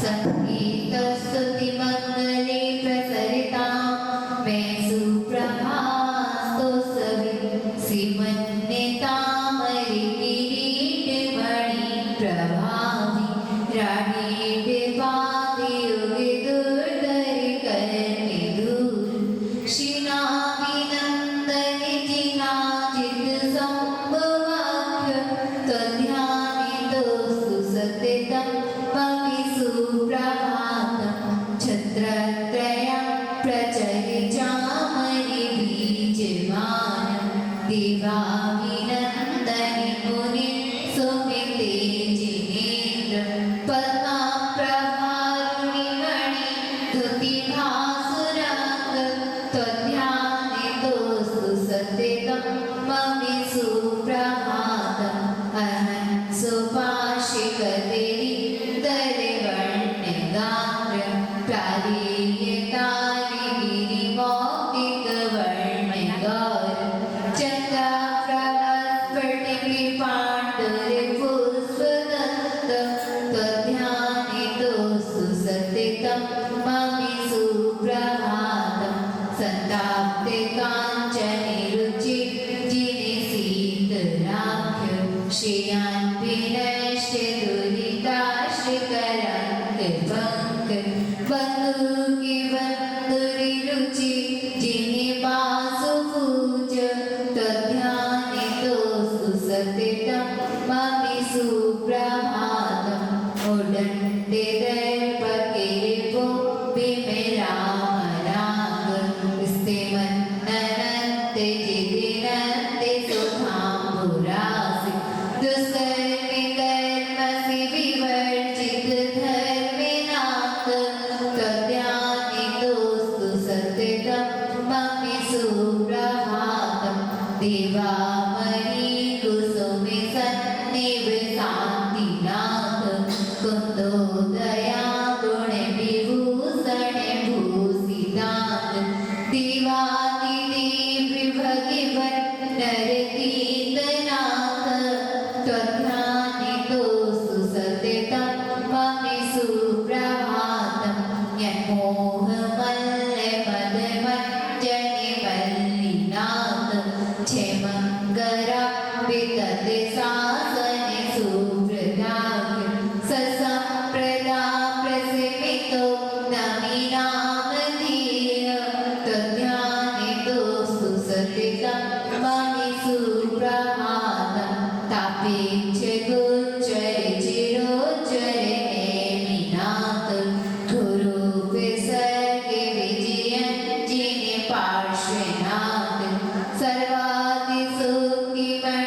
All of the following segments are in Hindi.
संगीतस्तुतिमङ्गले प्रसरितां मे सुप्रभातोत्सवे श्रीमन्नेतामरिकिरीटमणि प्रभावि राणीडिपादियुगे दुर्धरि कर्मि दूर श्रीनाभिनन्दनि जिनाजित सम्भवाख्य त्वध्यानितोऽस्तु सततं ममि सुप्रभातं छत्रत्रयं प्रचरिचामणि बीजमानं दिवाविनन्दनि मुनि सुमिते जिनेन्द्र पद्मप्रभारुणिमणि धुतिभासुराङ्ग त्वध्यानितोऽस्तु सततं ममि सुप्रभातम् अहं सुभाषिकदेवी दरिवर्णगात्र प्रालीयतारिगिरिमौक्तिकवर्णगार चन्द्राप्रभास्फटिकपाण्डुरिपुष्पदत्त त्वध्यानितोऽस्तु सततं ममि सुप्रभातम् सन्ताप्ते काञ्चनि रुचि जिनिशीतलाभ्य श्रियान् विनश्य दुरिताश्रिकरङ्कपङ्क बन्धुकि बन्धुरिरुचि जिनिवासुपूज त्वध्यानितोऽस्तु सततं ममि सुप्रभातम् उडन्ते दर्पकिरिपो विमिरामराग स्तिमन्ननन्ते जिदिनन्ते सुधाम्बुरासि दुष्कर्मि कर्मसि विवर्जित धर्मिणात् त्वध्यानितोऽस्तु सततं ममि सुप्रभातम् दिवामणि कुसुमे सन्निवसान्तिनाथ कुन्दोदया गुणे विभूषणे भूषितात् दिवादिदेवभगिवन् नरतीतनाथ त्वध्यानितोऽस्तु सततं ममि सुप्रभातम् यन्मोहमल्लमदमञ्जनि मल्लिनाथ क्षेमङ्गरापितते शासने सुहृदाग्र ससम्प्रदा प्रसेवितो नमिनामधीय त्वध्यानितोऽस्तु सततं ममि सुप्रभातम् तापेक्ष गोचरे चिरोच्चरे नेमिनाथ गुरुपे सर्गे विजयन् जिने पार्श्वनाथ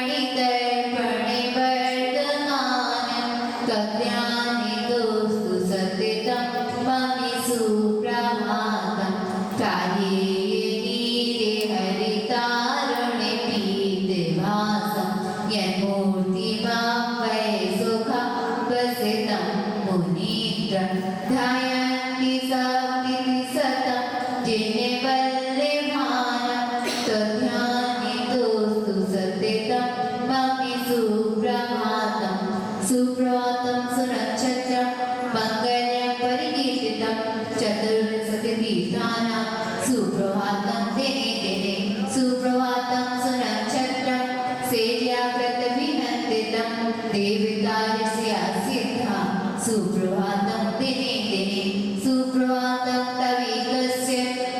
सर्वादिसुखिमणिदर्पणे वर्धमानं त्वध्यानितोऽस्तु सततं ममि सुप्रभातम् कार्येनीरे हरितारणे पीतवासं यन्मूर्तिमां वै सुखावसितं मुनीन्द्र ध्यायन्ति सप्तिति सतं जिने वल्लभानं त्वध्यानितोऽस्तु सततं ममि सुप्रभातम् सुप्रभातं सुनक्षत्रं मङ्गलं परिकीर्तितं चतुर्विंशतितीर्थानां सुप्रभातं दिने दिने सुप्रभातं सुनक्षत्रं सेव्याव्रतविनन्दितं देवतारस्य सिद्धा सुप्रभातं दिने दिने सुप्रभातं तवीकस्य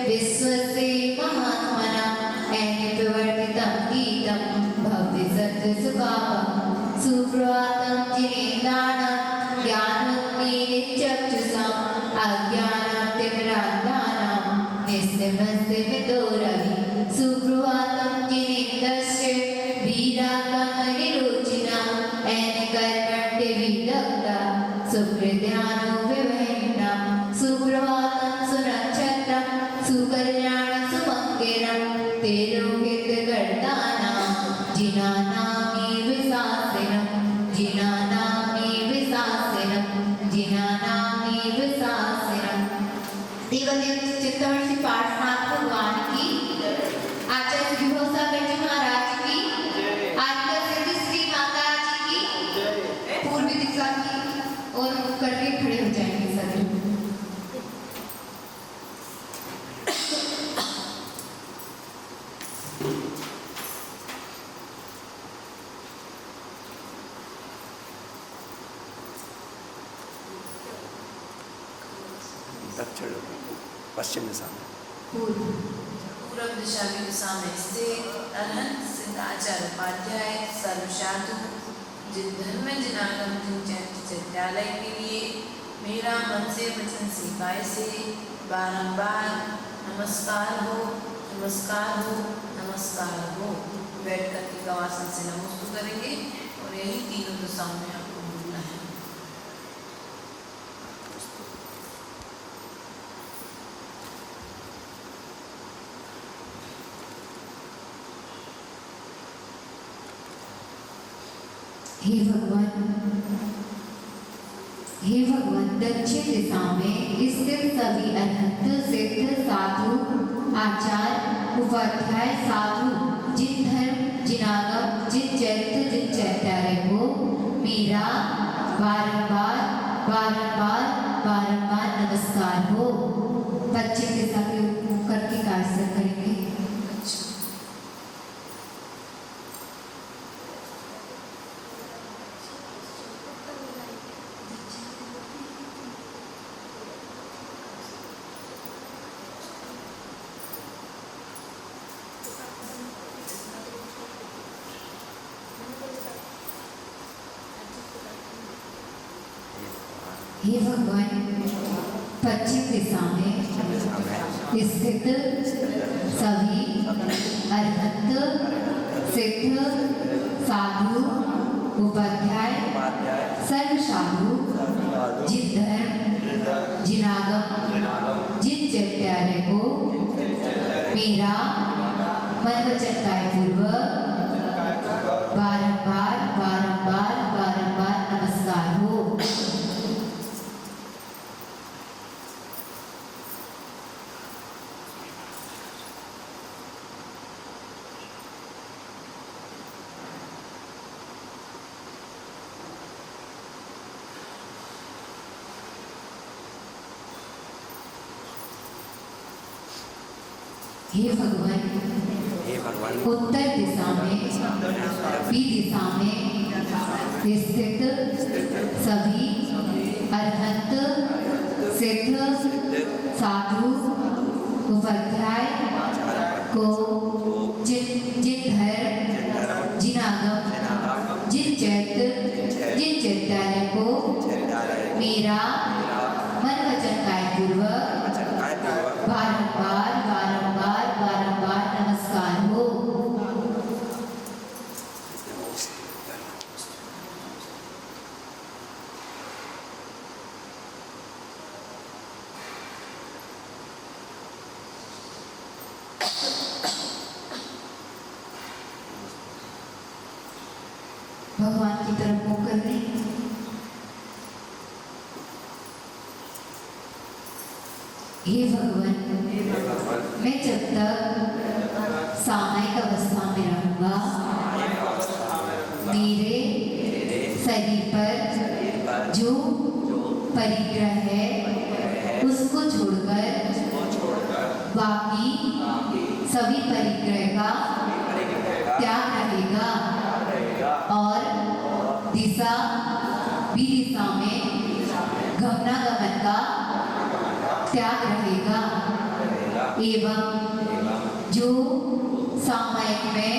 विश्वस्य महात्मना प्रवर्तितं गीतं भव्यसत्त्वसुखावं सुप्रभातं जिनेन्द्राणां ज्ञानोन्मीलितचक्षुषाम् अज्ञानतिमिरान्धानां निस्सिमस्तिमितो रवि सुप्रभातं जिनेन्द्रस्य वीराकमनिरुचिनां कर्मण्यविदग्धा सुकृत्यानुविवहिनां सुप्रभातं सुनक्षत्रं सुकल्याणसुमङ्गलं ते लोकितकर्तानां जिनानामिव शास्त्रिणं जिनानामिव शास्त्रिणं जिनानामिव शास्त्रिणं देवदेव चित्तवर्षी पार्श्वनाथ भगवान की आचार्य विभव सागर जी महाराज की आद्य सिद्धि श्री माता जी की पूर्वी दिशा की और करके खड़े हो जाएंगे सर। दक्षिण पश्चिम दिशा में। पूर्व दिशा की दिशा में स्थित अनंत सिद्धाचार्य उपाध्याय सर्वसाधु जिन धर्म जिनागम जिन चैत्यालय के लिए मेरा मन से वचन से काय से बारंबार नमस्कार हो, नमस्कार हो, नमस्कार हो। बैठ करके गवासन से नमस्कार करेंगे और यही तीनों दिशाओं में आपको बोलना है। हे भगवान, दक्षिण दिशा में स्थित सभी अनंत सिद्ध साधु आचार्य उपाध्याय साधु जिन धर्म जिनागम जिन चैत्य जिन चैत्यालय को मेरा बारंबार बारंबार बारंबार नमस्कार हो। पश्चिम दिशा के मुख करके कार्य करेंगे। हे भगवान, पश्चिम दिशा में स्थित सभी अरहंत सिद्ध साधु उपाध्याय सर्व साधु जिन धर्म जिनागम जिन चैत्यालय को मेरा मन वचन काय पूर्वक बारंबार बारंबार बारंबार नमस्कार हो। हे भगवान, उत्तर दिशा में बी दिशा में स्थित सभी अरहंत सिद्ध साधु उपाध्याय को जिन धर्म जिनागम जिन चैत्यालय को मेरा मन वचन काय पूर्वक बारंबार बारंबार बारंबार नमस्कार हो। भगवान की तरफ मुख करने। हे भगवान, मैं जब तक सामायिक अवस्था में रहूंगा मेरे शरीर पर जो परिग्रह है उसको छोड़कर बाकी सभी परिग्रह का त्याग रहेगा और दिशा विदिशा में गमनागमन का त्याग रहेगा एवं जो सामायिक में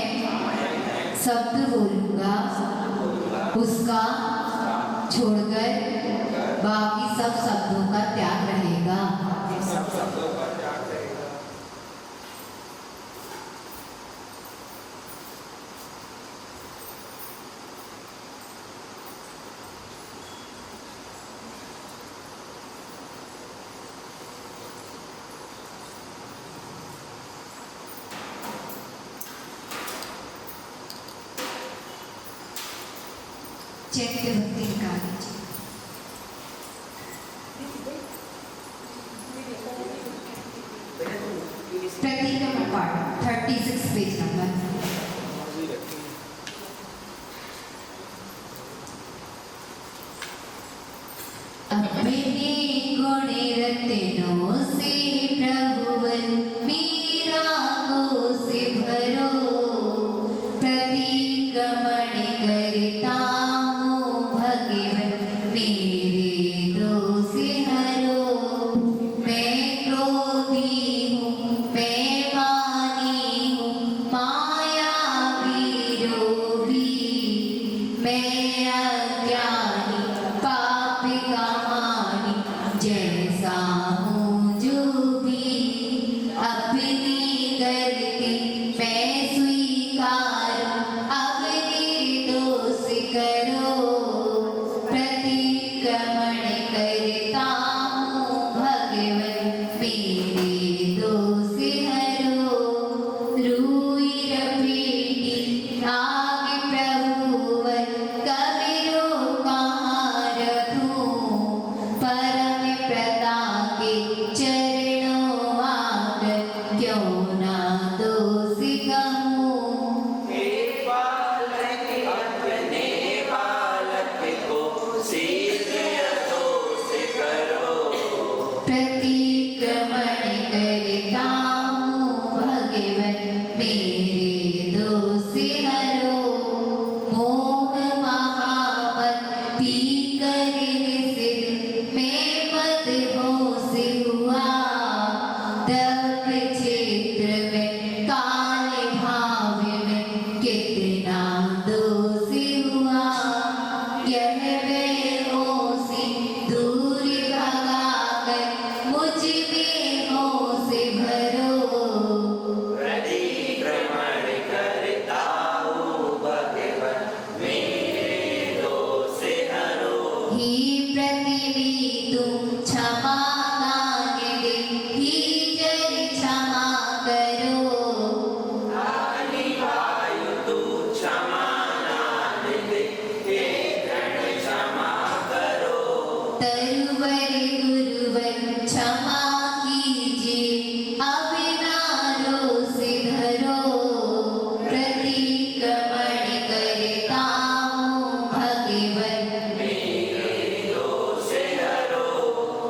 शब्द बोलूंगा उसका छोड़कर बाकी सब शब्दों का त्याग रहेगा। चैत्य भक्ति निकाली प्रतीकम पाठ 36 पेज नंबर। अपने गुण रत्नों से प्रभुवन मीरा को से भरो प्रतिक्रमण करता हूँ भगवन मेरे दोष हरो। मैं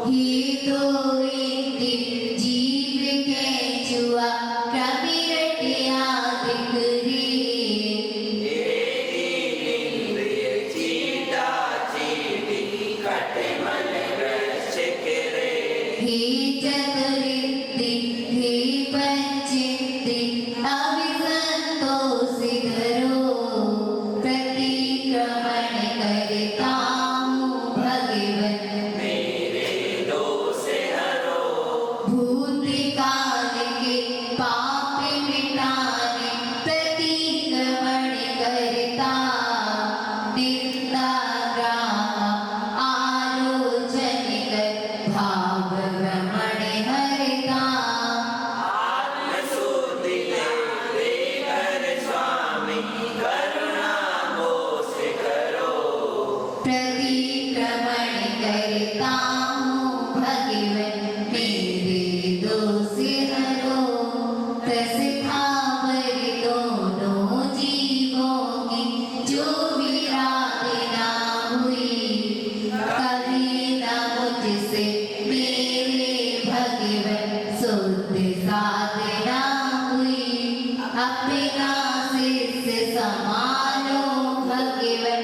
ही तो एक जीव के जुआ कभी रटिया दिखरी हे चतुरिद्धि हे पंचिद्धि अभिसंतोषि धरो प्रतिक्रमण करता हूँ भगवत भूतकाल के पाप मिटाने प्रतिक्रमण करता निंदा ग्राम आलोचन कर भाव भ्रमण हरता प्रतिक्रमण करता हूँ भगवन मेरे दोष हरो प्रसिद्धावर दोनों जीवों की जो विराधना हुई कभी न मुझसे मेरे भगवन शुद्ध साधना हुई अपना शिष्य समालो भगवन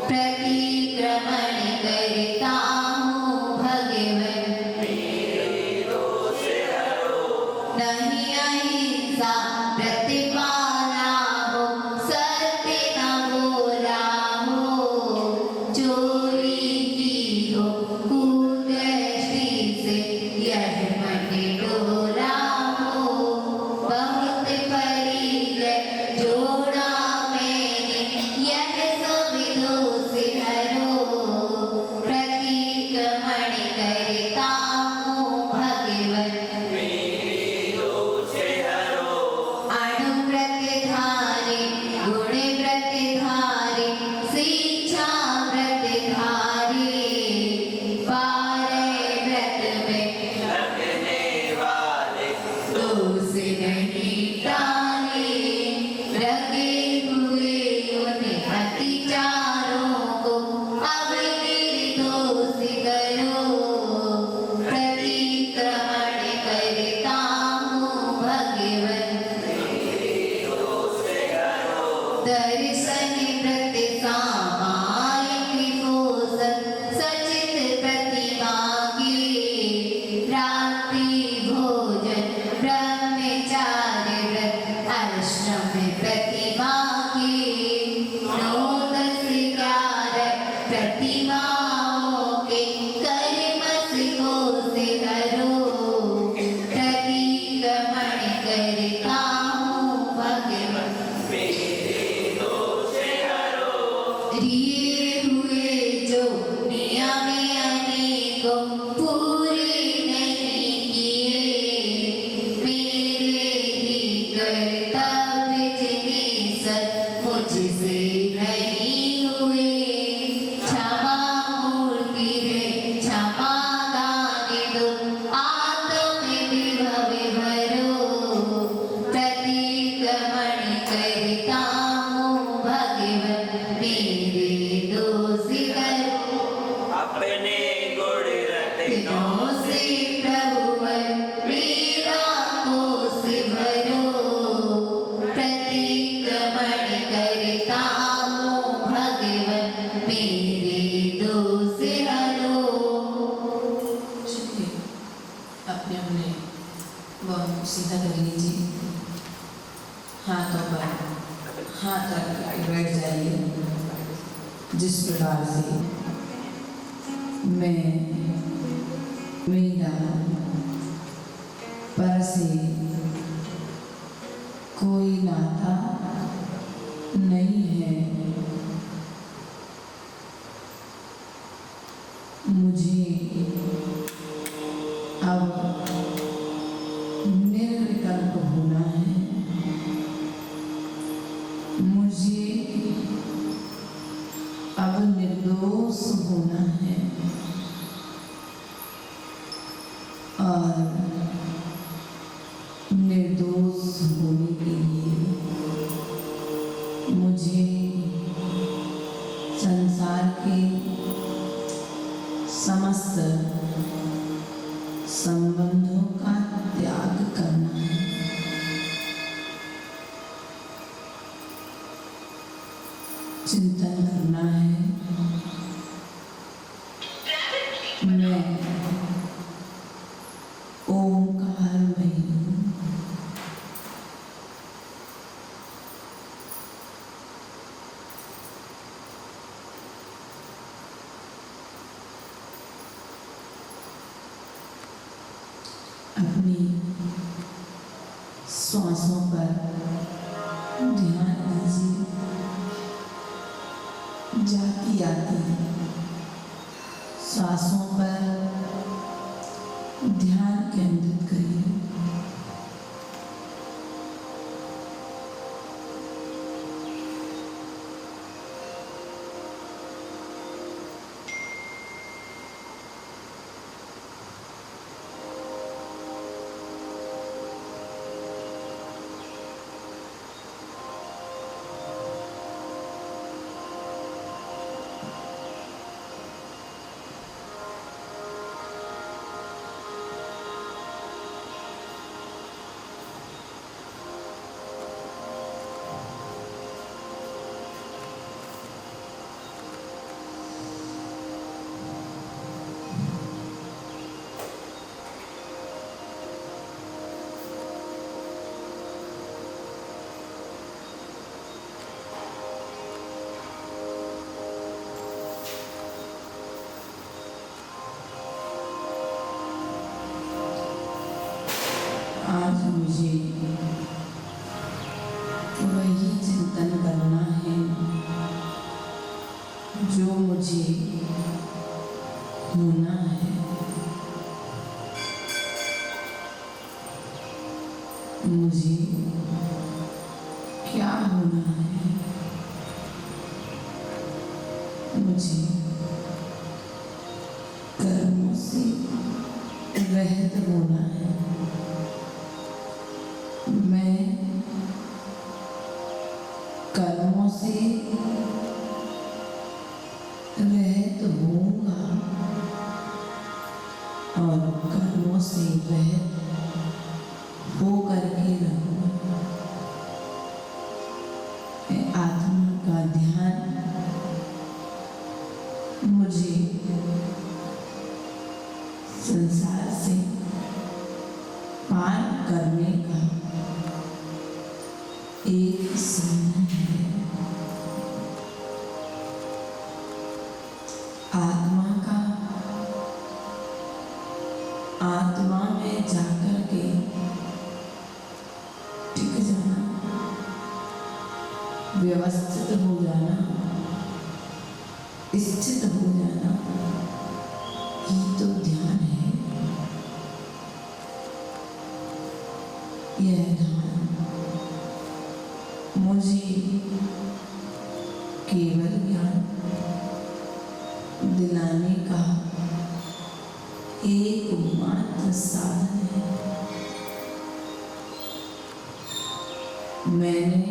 प्रतिक्रमण करता हूँ भगवन नहीं अहिंसा प्रतिपाला हो सत्य न बोला हो चोरी की हो कुदृष्टि से यह मन डोला हो बहुत परिजय जोड़ा मैंने यह सब दोष हरो प्रतिक्रमण करता हूँ भगवन अणुव्रतधारी गुणव्रतधारी शिक्षा व्रतधारी बारह व्रत में दोष नहीं टाले लगे हुए उन अतिचारों को अब निर्दोष करो प्रतिक्रमण करता हूँ भगवन दर्शन व्रत सामायिक पोषण सचित प्रतिमा के रात्रि भोजन ब्रह्मचार्य व्रत आश्रम प्रतिमा के 9-10-11 प्रतिमाओं के कर्म को से हरो प्रतिक्रमण करता हूँ भगवन दिए हुए जो नियम अनेकों पूरे नहीं किए मेरे ही कर्तव्य जिन्हें सत मुझसे नहीं हुए क्षमा मूर्ति रे क्षमा दान दो आत्म विभव भरो प्रतिक्रमण करता हूँ भगवन मेरे दोष करो अपने गुण दिनों से प्रभुवर मेरा कोष भरो प्रतिक्रमण करता हूँ भगवन मेरे दोष हरो चलिए अपने अपने बहुत सीधा कर लीजिए हाथों पर हाथ रख के बैठ जाइए जिस प्रकार से मैं मेरा पर से कोई नाता नहीं है मुझे अब निर्विकल्प होना है मुझे अब निर्दोष होना है और निर्दोष होने के लिए मुझे संसार के समस्त संबंधों का त्याग करना है। चिंतन करना है, मैं ओंकारमयी हूँ। अपनी श्वासों पर ध्यान दीजिए, जाती आती श्वासों पर ध्यान केंद्रित करिए। आज मुझे वही चिंतन करना है जो मुझे होना है। मुझे क्या होना है? मुझे कर्मों से रहित होना है। मैं कर्मों से रहित होऊंगा और कर्मों से रहित हो करके रहूंगा। आत्मा का ध्यान मुझे संसार से पार करने का एक साधन है। आत्मा में जाकर के टिक जाना, व्यवस्थित हो जाना, स्थित हो जाना, ये तो ध्यान है। यह ध्यान मुझे केवल ज्ञान दिलाने का एकमात्र साधन है। मैंने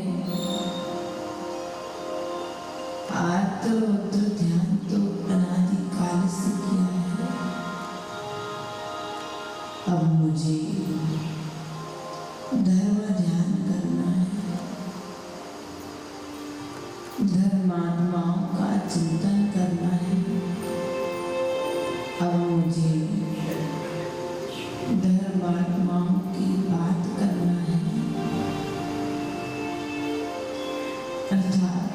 आर्तरुद्र ध्यान तो अनादिकाल से किया है। अब मुझे धर्म ध्यान करना है। धर्मात्माओं का चिंतन करना है। अब मुझे धर्मात्माओं की बात करना है, अर्थात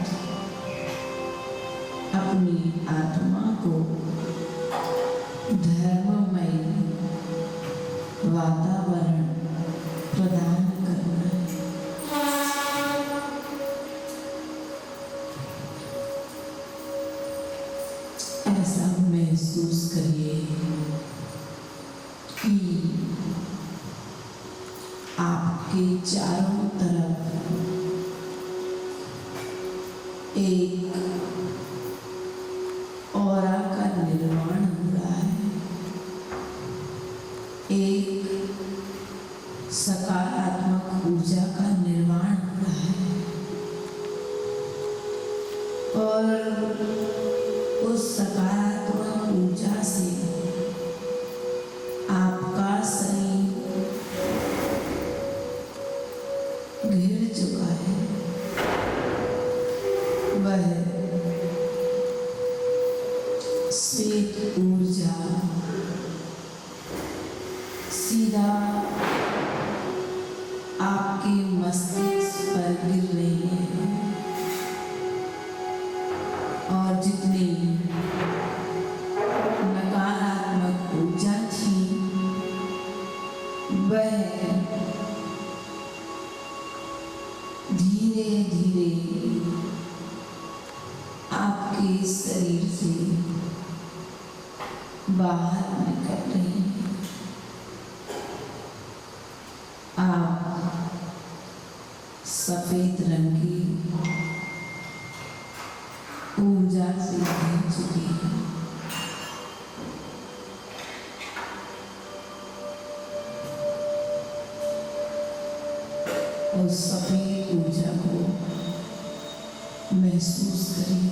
अपनी आत्मा को धर्ममय वातावरण प्रदान करना है। ऐसा महसूस करिए कि आपके चारों तरफ एक ऑरा का निर्माण हो रहा है। एक सकारात्मक ऊर्जा का निर्माण हो रहा है और उस सकारात्मक ऊर्जा से श्वेत ऊर्जा सीधा आपके मस्तिष्क पर गिर रही है और जितनी नकारात्मक ऊर्जा थी वह धीरे धीरे आपके शरीर से बाहर निकल रही है। आप सफेद रंग की ऊर्जा से घिर चुकी हैं। उस सफेद ऊर्जा को महसूस करिए।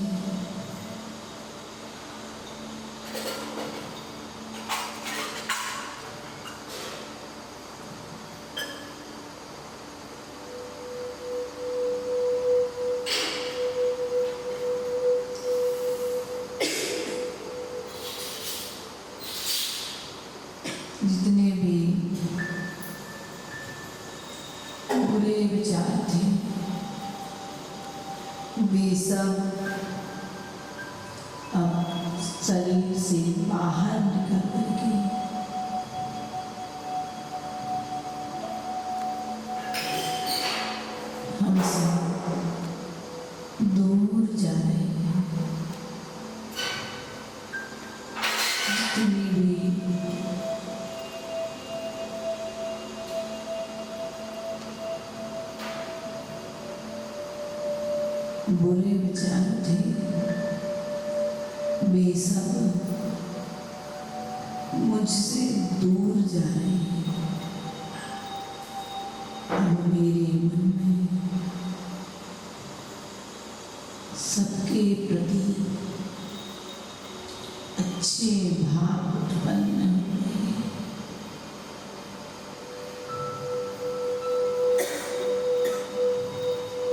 जितने भी बुरे विचार थे वे सब अब शरीर से बाहर निकल करके हमसे दूर जा रहे हैं। जितनी भी बुरे विचार थे वे सब मुझसे दूर जा रहे हैं। अब मेरे मन में सबके प्रति अच्छे भाव उत्पन्न हुए हैं।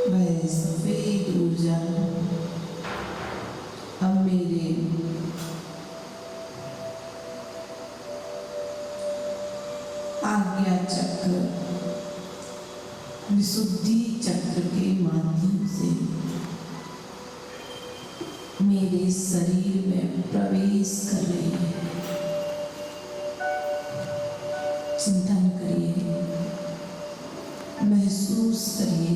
वह सफेद ऊर्जा अब मेरे आज्ञा चक्र विशुद्धि चक्र के माध्यम से मेरे शरीर में प्रवेश कर रही है। चिंतन करिए, महसूस करिए।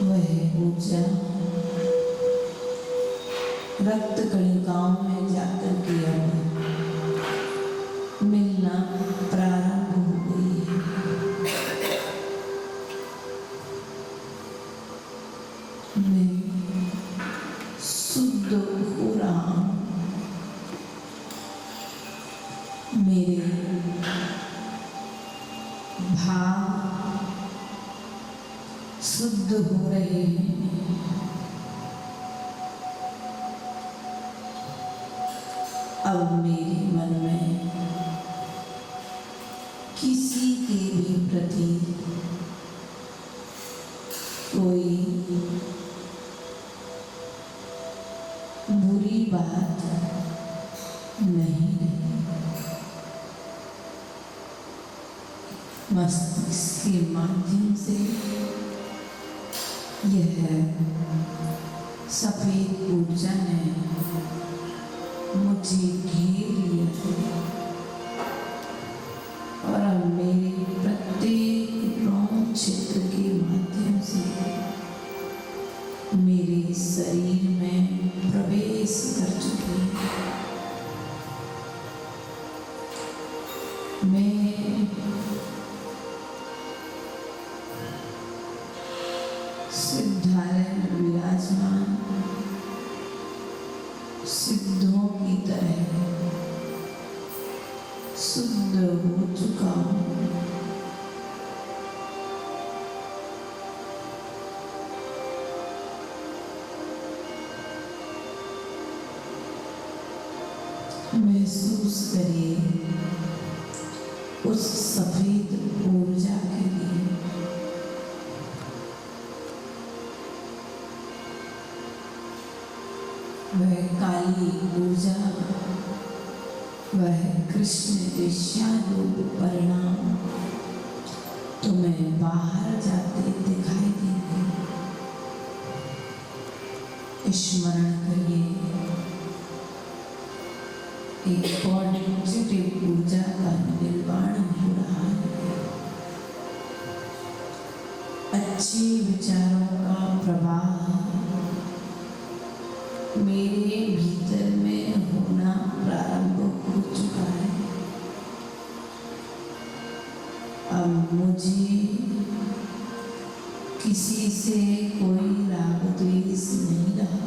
वह ऊर्जा रक्त कणिकाओं में जाकर के अब मिलना प्रारंभ हो गई है। मैं शुद्ध हो रहा हूँ। मेरे भाव शुद्ध हो रहे हैं। अब मेरे मन में किसी के भी प्रति कोई बुरी बात नहीं रही। मस्तिष्क के माध्यम से यह सफेद ऊर्जा ने मुझे घेर लिया है और अब मेरे प्रत्येक रोम क्षेत्र के माध्यम से मेरे शरीर में प्रवेश कर चुकी है। मैं सिद्धालय में विराजमान सिद्धों की तरह शुद्ध हो चुका हूँ। महसूस करिए उस सफेद ऊर्जा के लिए वह काली ऊर्जा, वह कृष्ण विषयालु परिणाम तुम्हें बाहर जाते दिखाई देंगे। स्मरण करिए, एक पॉजिटिव ऊर्जा का निर्माण हो रहा है। अच्छे विचारों का प्रवाह मेरे भीतर में होना प्रारंभ हो चुका है। अब मुझे किसी से कोई राग द्वेष नहीं रहा।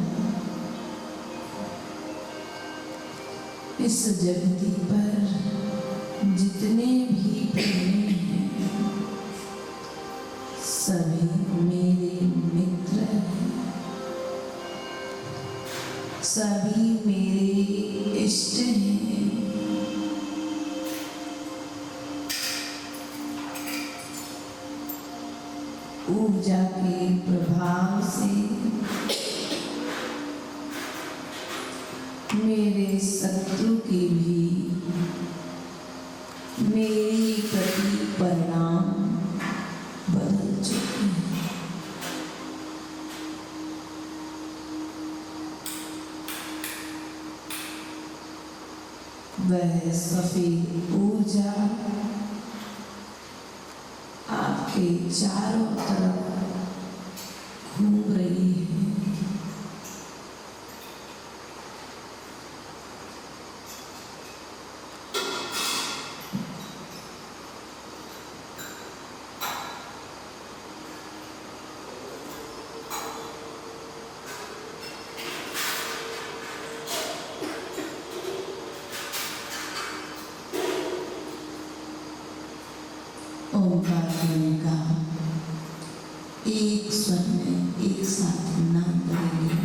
इस जगती पर जितने भी प्रेमी हैं सभी मेरे मित्र हैं, सभी मेरे इष्ट हैं। ऊर्जा के प्रभाव से मेरे शत्रु के भी मेरी प्रति परिणाम बदल चुके हैं। वह सफेद ऊर्जा आपके चारों तरफ घूम रही है। ओंकार ध्वनि का एक स्वर में एक साथ नाम करेंगे।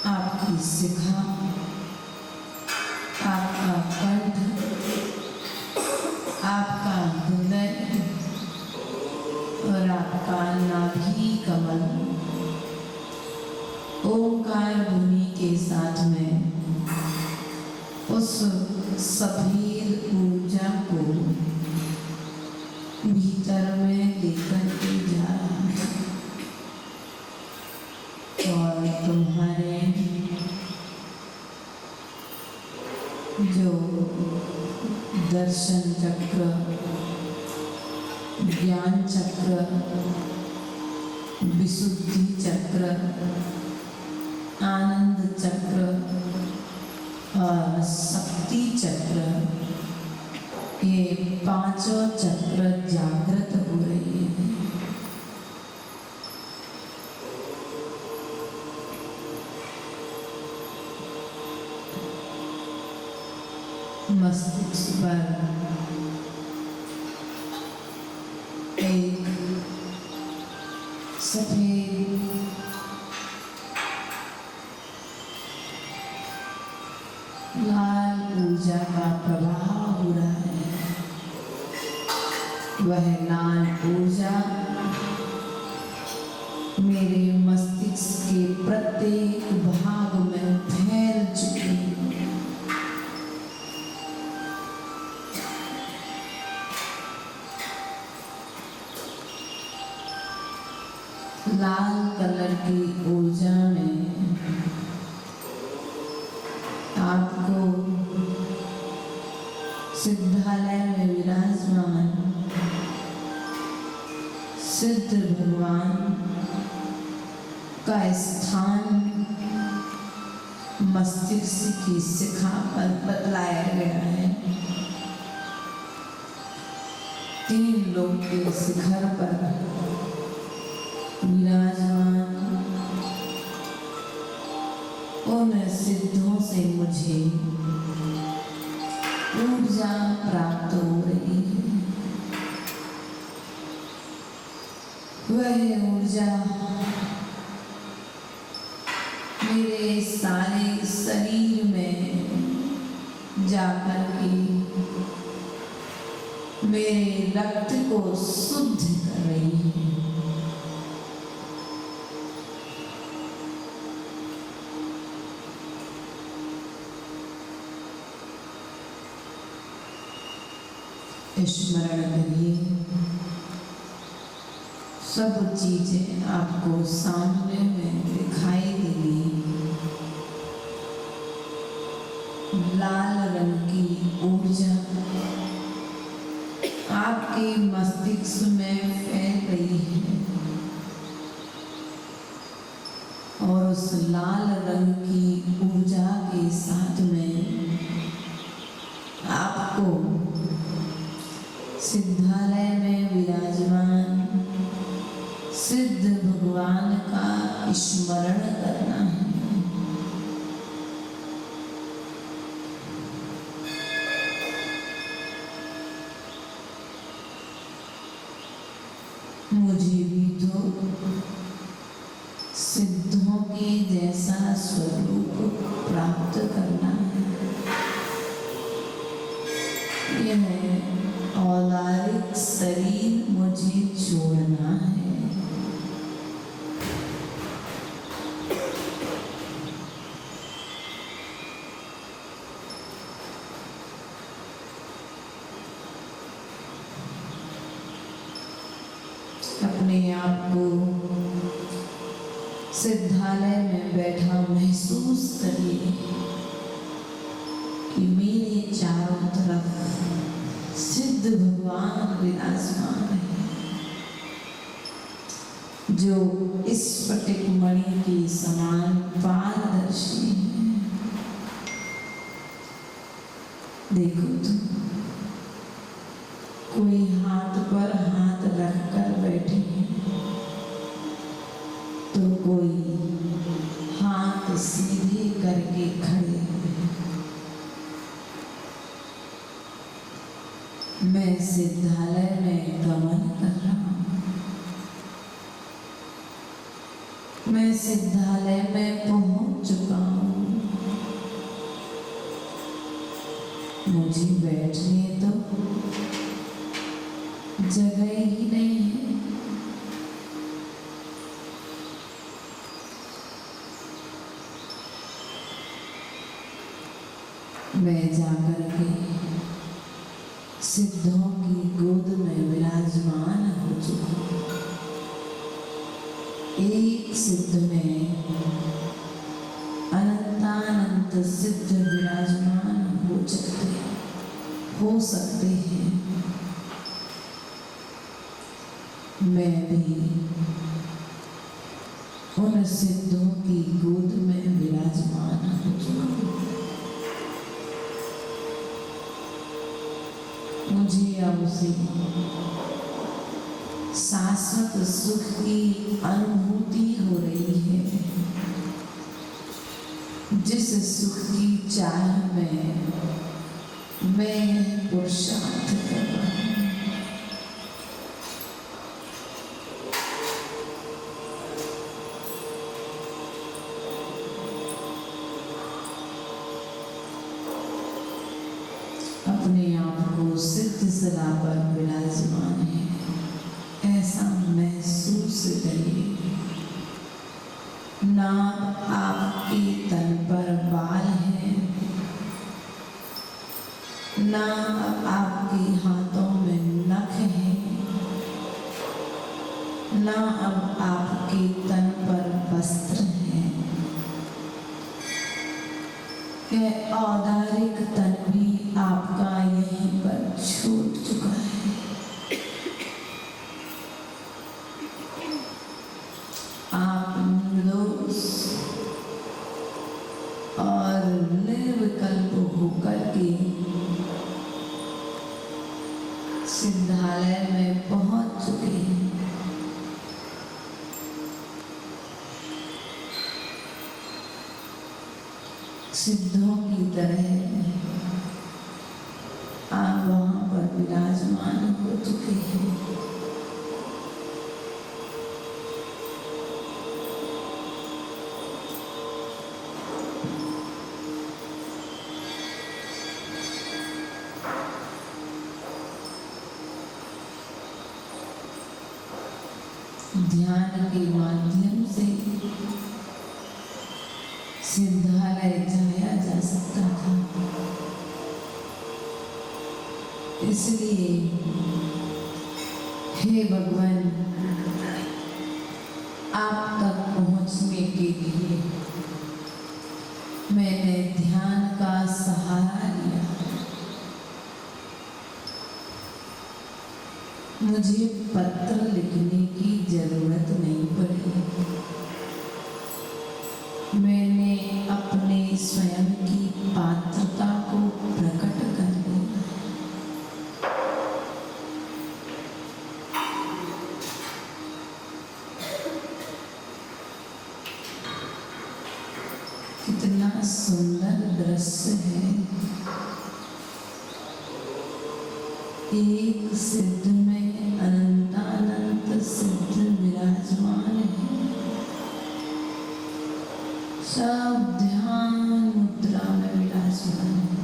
आपकी शिखा, आपका कंठ, आपका हृदय दर्शन चक्र, ज्ञान चक्र, विशुद्धि चक्र, आनंद चक्र और शक्ति चक्र, ये पांचों चक्र जागृत हो रही है। मस्तिष्क पर एक सफेद लाल ऊर्जा का प्रवाह हो रहा है। वह लाल ऊर्जा मेरे मस्तिष्क के प्रत्येक भाग में फैल चुकी है। लाल कलर की ऊर्जा में आपको सिद्धालय में विराजमान सिद्ध भगवान का स्थान मस्तिष्क की शिखा पर बतलाया गया है। 3 लोग के शिखर पर विराजमान उन सिद्धों से मुझे ऊर्जा प्राप्त हो रही है। वह ऊर्जा मेरे सारे शरीर में जाकर के मेरे रक्त को शुद्ध कर रही है। स्मरण करिए, सब चीजें आपको सामने में दिखाई देंगी। लाल रंग की ऊर्जा आपके मस्तिष्क में फैल रही है और उस लाल रंग की ऊर्जा के साथ में आपको सिद्धालय में विराजमान सिद्ध भगवान का स्मरण करना है। मुझे भी तो सिद्धों के जैसा स्वरूप प्राप्त करना है। यह औदारिक शरीर मुझे छोड़ना है। अपने आप को सिद्धालय में बैठा महसूस करिए कि मेरे चारों तरफ सिद्ध भगवान विराजमान है, जो इस स्फटिक मणि के समान पारदर्शी है। देखो तुम, कोई हाथ पर हाथ रखकर बैठे हैं तो कोई हाथ सीधे करके खड़े हैं। मैं सिद्धालय में गमन कर रहा हूँ। मैं सिद्धालय में पहुंच चुका हूँ। मुझे बैठने तो जगह ही नहीं है। मैं जाकर के सिद्धों की गोद में विराजमान हो चुका हूँ। एक सिद्ध में अनंतानंत सिद्ध विराजमान हो चुके। हो सकते हैं मैं भी उन सिद्धों की गोद में विराजमान हो चुका हूँ। मुझे अब से शाश्वत सुख की अनुभूति हो रही है, जिस सुख की चाह में मैं पुरुषार्थ कर रहा हूँ। अपने आप को सिद्ध सदा पर विराजमान है ऐसा महसूस करिए। ना आपके तन पर बाल है, ना आपके हाथों में नख है, ना अब आपके तन पर वस्त्र है। यह औदारिक तन भी आपका यहीं पर छूट चुका है। आप निर्दोष और निर्विकल्प होकर के सिद्धालय में पहुंच चुके हैं। सिद्धों की तरह आप वहां पर विराजमान हो चुके हैं। ध्यान के माध्यम से सिद्धालय जाया जा सकता था, इसलिए हे भगवान, आप तक पहुंचने के लिए मैंने ध्यान का सहारा लिया। मुझे पत्र लिखने की जरूरत नहीं पड़ी। मैंने अपने स्वयं की पात्रता को प्रकट कर दिया। कितना सुंदर दृश्य है। एक सिद्ध में अनंतानंत सिद्ध विराजमान है। सब ध्यान मुद्रा में विराजमान है।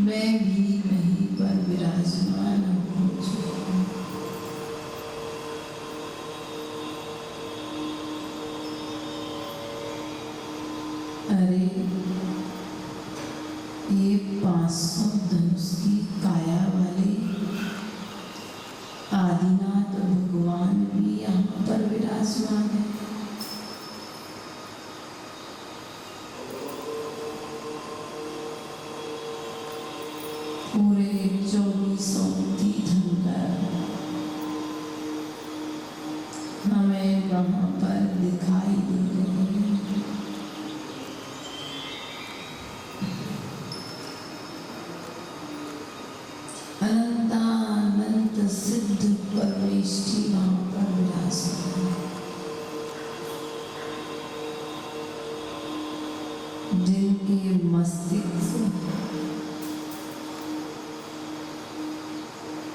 मैं भी वहीं पर विराजमान हो चुका हूँ। अरे ये 500 धनुष की काया वाले आदिनाथ भगवान भी यहाँ पर विराजमान है। पूरे 24 तीर्थंकर हमें वहाँ पर दिखाई दे रहे हैं। अनंतानंत सिद्ध परमेष्ठी वहाँ पर विराजमान है, जिनके मस्तिष्क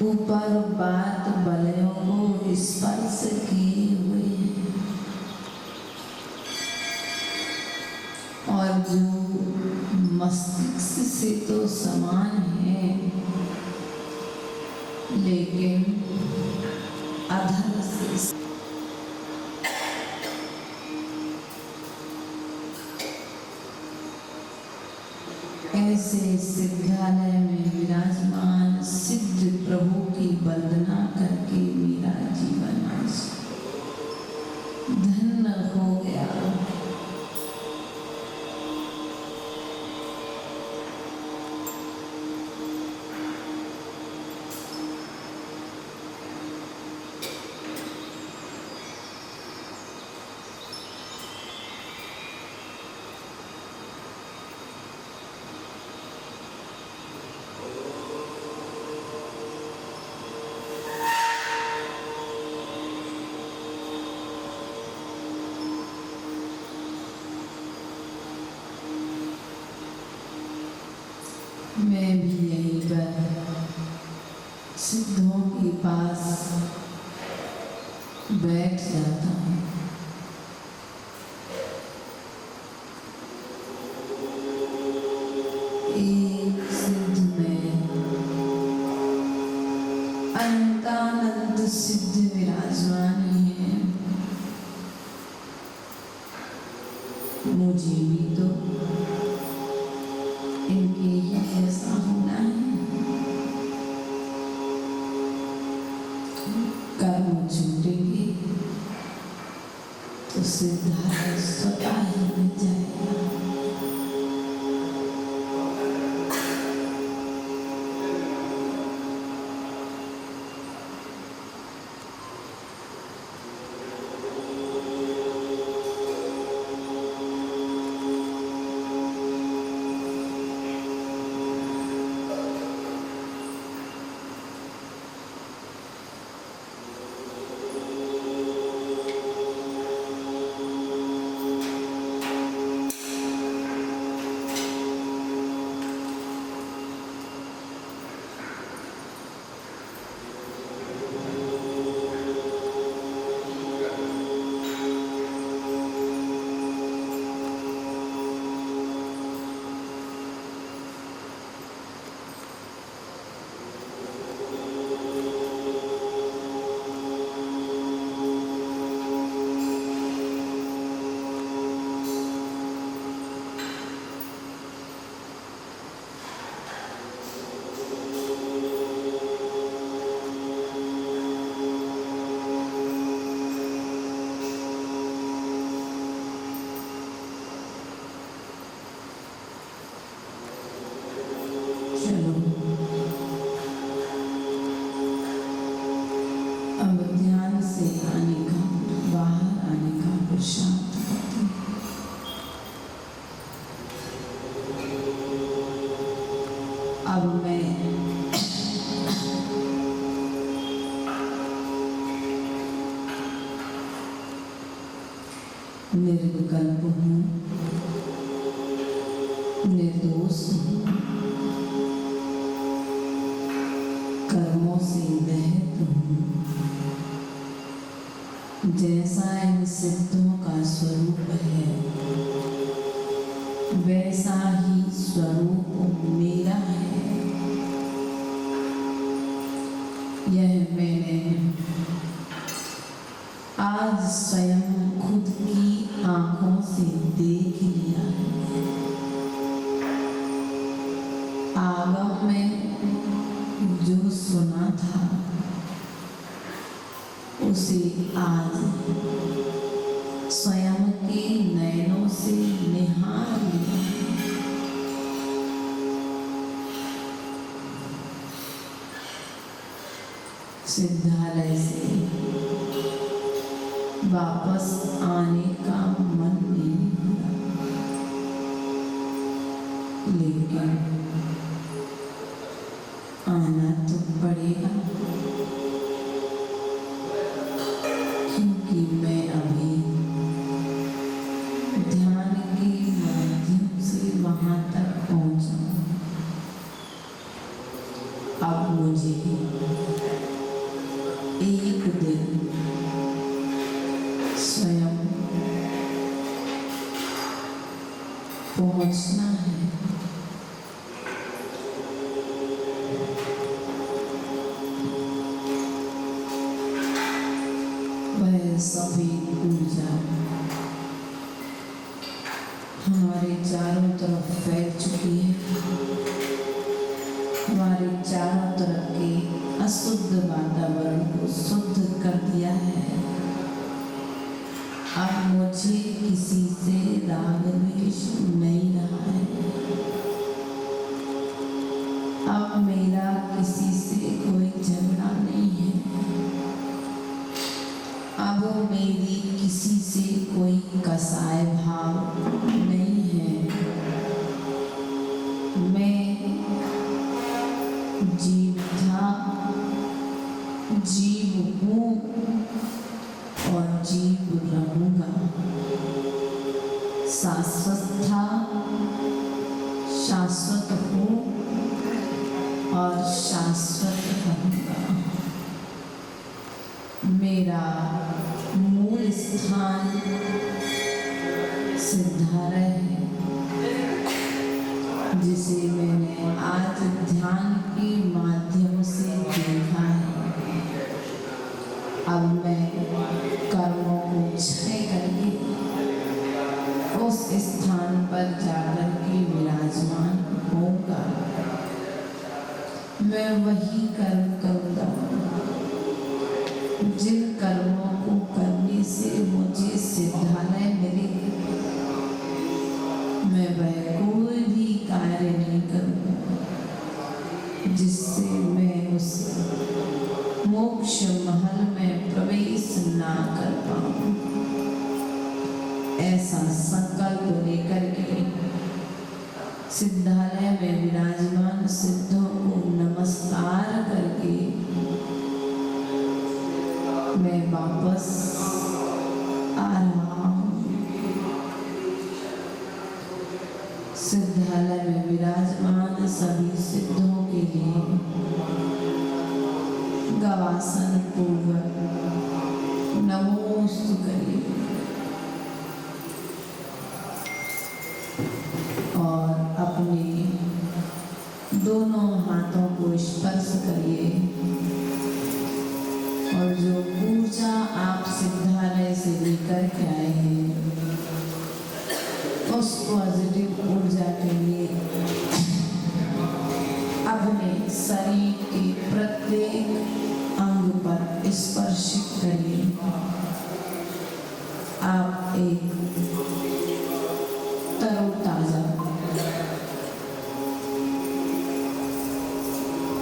ऊपर बात बलयों को स्पर्श किए हुए हैं और जो मस्तिष्क से तो समान है, लेकिन अधर से ऐसे सिद्धालय में विराजमान सिद्ध प्रभु की वंदना करके मेरा जीवन आज धन्य हो गया। मैं भी यहीं पर सिद्धों के पास बैठ जाता हूँ। एक सिद्ध में अनंतानंद सिद्ध विराजमान हैं। मुझे भी तो इनके ही ऐसा होना है। कर्म छूटेंगे तो सिद्धार्थ स्वतः ही मिल जाएगा। चलो अब ध्यान से आने का, बाहर आने का पुरुषार्थ करते हैं। अब मैं निर्विकल्प हूँ, निर्दोष हूँ, कर्मों से रहित हूँ। जैसा इन सिद्धों का स्वरूप है वैसा ही स्वरूप मेरा है। यह मैंने आज स्वयं खुद की आंखों से देख लिया है। आगम में जो सुना था उसे आज स्वयं के नयनों से निहार लिया। सिद्धालय से वापस आने का मन नहीं हुआ, लेकिन आना तो पड़ेगा, क्योंकि मैं अभी ध्यान के माध्यम से वहां तक पहुंचा। अब मुझे एक दिन स्वयं पहुंचना है। वह सफेद ऊर्जा हमारे चारों तरफ फैल चुकी है। हमारे चारों तरफ के अशुद्ध वातावरण को शुद्ध कर दिया है। अब मुझे किसी से राग द्वेष नहीं रहा है। अब मेरा किसी से कोई झगड़ा नहीं है। अब मेरी किसी से कोई कसाय भाव नहीं है। मैं जीव था, जीव हूँ और जीव रहूँगा। शाश्वत था, शाश्वत हूँ और शाश्वत रहूंगा। मेरा मूल स्थान सिद्धालय है, जिसे मैंने आज ध्यान के माध्यम से देखा है। अब मैं कर्मों को क्षय करके उस स्थान पर जाकर के विराजमान होगा। मैं वही कर्म करूँगा जिन कर्मों को करने से मुझे सिद्धालय मिले। मैं वह कोई भी कार्य नहीं करूँगा जिससे मैं उस मोक्ष महल में प्रवेश ना कर पाऊँ। ऐसा संकल्प लेकर के सिद्धालय में विराजमान सिद्धों को नमस्कार करके मैं वापस आ रहा हूँ। सिद्धालय में विराजमान सभी सिद्धों के लिए गवासन पूर्वक नमोस्तु करिए और अपने दोनों हाथों को स्पर्श करिए और जो ऊर्जा आप सिद्धालय से लेकर के आए हैं उस पॉजिटिव ऊर्जा के लिए अपने शरीर के प्रत्येक अंग पर स्पर्शित करिए। आप एक तरोताजा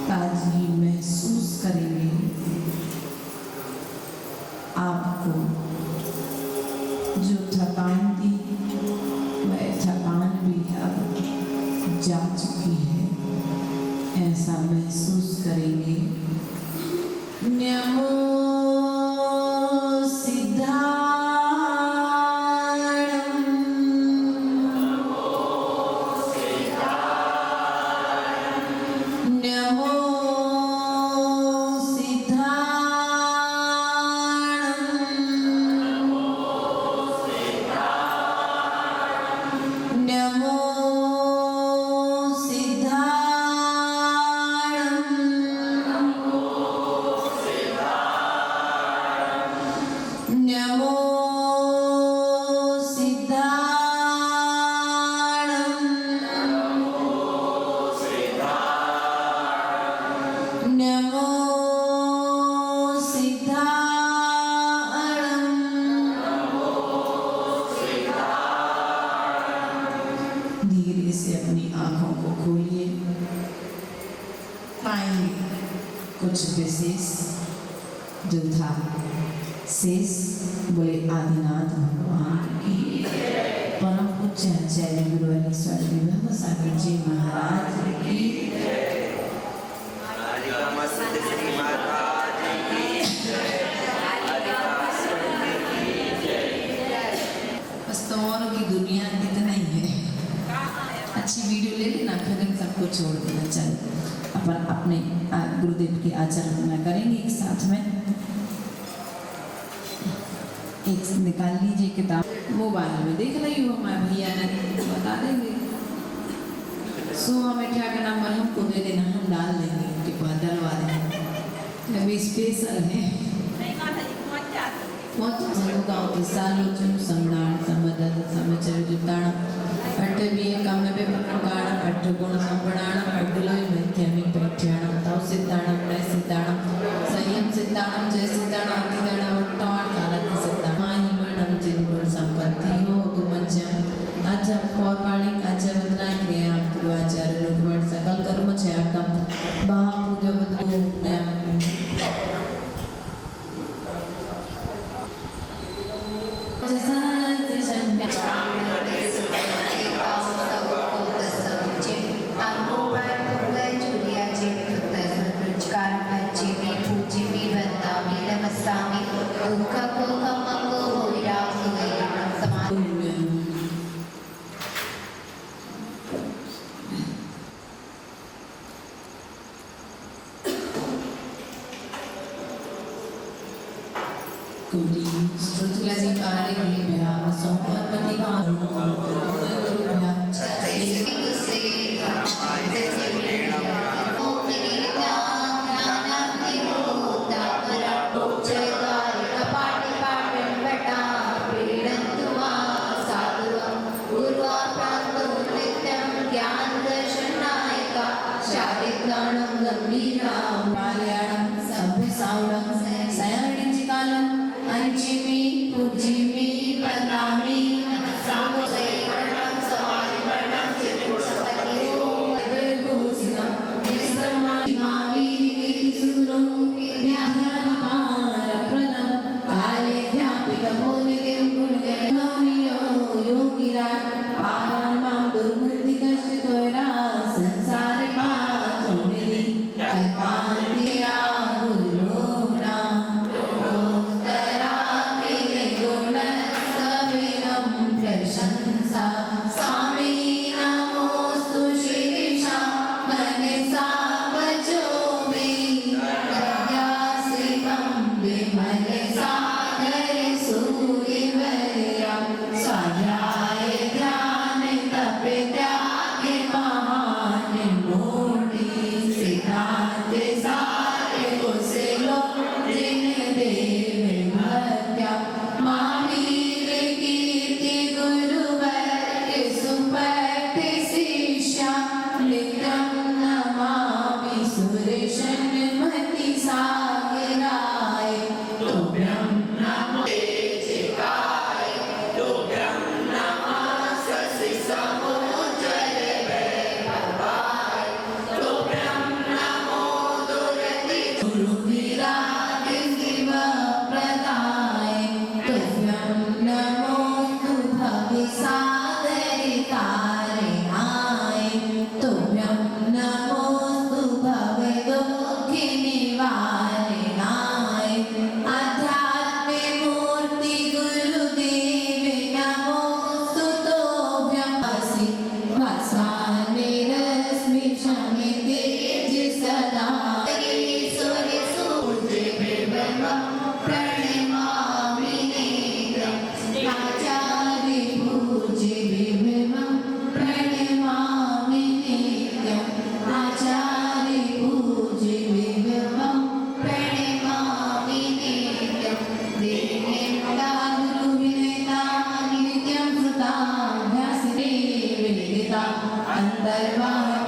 ताजगी महसूस करेंगे। आपको जो थकान थी वह थकान भी अब जा चुकी है, ऐसा महसूस करेंगे। नमो धीरे से अपनी आंखों को खोलिए। पाएंगे कुछ विशेष जो था शेष बोले आदिनाथ भगवान की परम पूज्य आचार्य गुरुवर स्वामी विभव सागर जी महाराज की औरों की दुनिया इतना ही है। अच्छी वीडियो ले लेना, फिर सबको छोड़ देना चाहिए। अपन अपने गुरुदेव की आचरण करेंगे एक साथ में। एक निकाल लीजिए किताब, मोबाइल में देख रही हो, हमारे भैया ने बता देंगे। सुबह में क्या करना, मरहम को दे देना, हम डाल देंगे, उनके पास डलवा देंगे। अभी स्पेशल है सालोचन संज्ञान समदल समचर जुताण अट्ठवीय काम्य प्रकार अट्ठगुण संपणाण अट्ठलोय मध्यमि पैठ्याण तव सिद्धाणम नय सिद्धाणम संयम सिद्धाणम जय सिद्धाणम अतिदाणम उत्तम कालक सिद्धाणम हिमणम जिनगुण संपत्ति हो तुमज्जम अच्छा पौराणिक अच्छा वदना क्रिया पूर्वाचार्य लोकवट सकल कर्म छयाकम बहा पूज्य बदो स्तुति स्तुतिलधिकारिभ्यः सौपत्पतिकारुभ्यः Malayalam, Sabha Saulam, Sayadinjikalam, Anjimi, Pujimi, Pranami, Samusayaram, Samarivaram, Chitruksapati, Vedhusinam, Nisramari, Surum, Vyahramapranam, Kale Vyapikamunikim, Kulganamiyo, Yogira, Paramam, Durmurdikashitoira, Sansaripa, Tonili, Kalpandiya, Guruna, Uttara, Guna, Savinam, Prashansa, Sami, Namostu, Shirisha, Manisa, Vajomi, Vyasivam, Vimalesa, Gare, Surivarya, Swadraya, Dhyane, Tapitya, Mahane, Murti, Siddhante, Sare, Kusilo, Jine, Deve, Bhatya, Mahavira, Kirti, Guru, Bhakti, Supati, Sishya, Nityam, Namami, Sureshan, Mati, Sagirai, Tubhyam, Namo, Tejikai, Tubhyam, Namah, Sasi, Samujare, Bhai, Tubhyam, Namo, Durati, Guru, Viragi, Diva, Pradai, Tubhyam, Namo, Bhavi, Sadari, Tare, Hai, Tubhyam, Namo, Bhavi, Dukhi, Nivare, Hai, Adhyatme, Murti, Guru, Devi, Namo, Sutobhyam, Vasi, Vasvani, Rasmi, Shami, Teji, Sada, Suri, Suri, Vibhava, Pranamami, Nidam, Achari, Puji, Vibhava, Pranamami, Nidam, Achari, Puji, Vibhava, Pranamami, Nidam, Deveta, Guru, Vineta, Nityam, Sutta, Vyaside, Vedita, Antarvara,